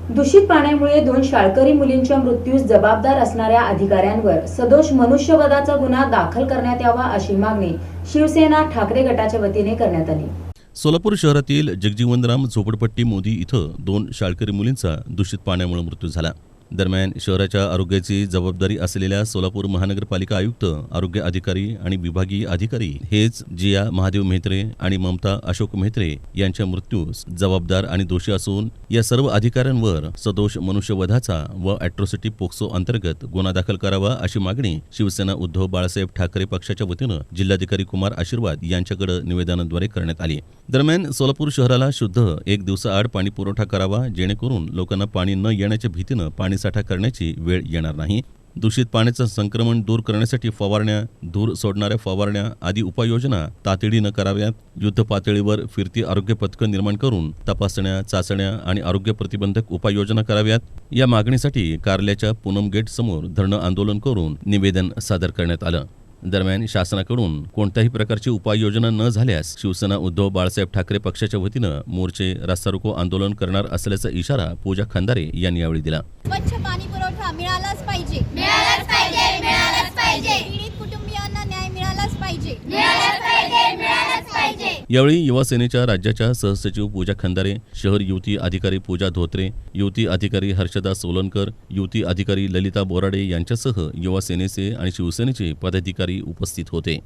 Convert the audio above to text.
दूषित पाण्यामुळे 2 शाळकरी मुलींच्या मृत्यूस जबाबदार असणाऱ्या अधिकाऱ्यांवर सदोष मनुष्यवधाचा गुन्हा दाखल करण्यात यावा अशी मागणी शिवसेना ठाकरे गटाच्या वतीने करण्यात आली। सोलापूर शहरातील जगजीवनराम झोपडपट्टी मोदी इथं 2 शाळकरी मुलींचा दूषित पाण्यामुळे मृत्यू झाला। दरम्यान शहराच्या आरोग्याची जबाबदारी असलेल्या सोलापूर महानगरपालिका आयुक्त, आरोग्य अधिकारी आणि विभागीय अधिकारी हेच जिया महादेव म्हेत्रे आणि ममता अशोक म्हेत्रे यांच्या मृत्यूस जबाबदार आणि दोषी असून या सर्व अधिकाऱ्यांवर सदोष मनुष्यवधाचा व अॅट्रॉसिटी पोक्सो अंतर्गत गुन्हा दाखल करावा अशी मागणी शिवसेना उद्धव बाळासाहेब ठाकरे पक्षाच्या वतीनं जिल्हाधिकारी कुमार आशीर्वाद यांच्याकडे निवेदनाद्वारे करण्यात आली। दरम्यान सोलापूर शहराला शुद्ध 1 दिवसाआड पाणी पुरवठा करावा, जेणेकरून लोकांना पाणी न येण्याच्या भीतीनं पाणी साठा करण्याची वेळ येणार नाही। दूषित पाण्याचं संक्रमण दूर करण्यासाठी फवारण्या, धूर सोडणाऱ्या फवारण्या आदी उपाययोजना तातडीनं कराव्यात। युद्ध पातळीवर फिरती आरोग्य पथकं निर्माण करून तपासण्या, चाचण्या आणि आरोग्य प्रतिबंधक उपाययोजना कराव्यात। या मागणीसाठी कार्यालयाच्या पूनम गेट समोर धरणं आंदोलन करून निवेदन सादर करण्यात आलं। दरम्यान शासनाकडून कोणत्याही प्रकारची उपाययोजना न झाल्यास शिवसेना उद्धव बाळासाहेब ठाकरे पक्षाच्या वतीनं मोर्चे, रास्ता रोको आंदोलन करणार असल्याचा इशारा पूजा खंदारे यांनी यावेळी दिला। स्वच्छ पाणी पुरवठा मिळालाच पाहिजे, मिळालाच पाहिजे, मिळालाच पाहिजे। पीडित कुटुंबियांना न्याय मिळालाच पाहिजे, मिळालाच पाहिजे, मिळालाच पाहिजे। यावेळी युवा सेनेच्या राज्याच्या सहसचिव पूजा खंदारे, शहर युवती अधिकारी पूजा धोत्रे, युवती अधिकारी हर्षदा सोलनकर, युवती अधिकारी ललिता बोराडे यांच्यासह युवा सेनेचे आणि शिवसेनेचे पदाधिकारी उपस्थित होते।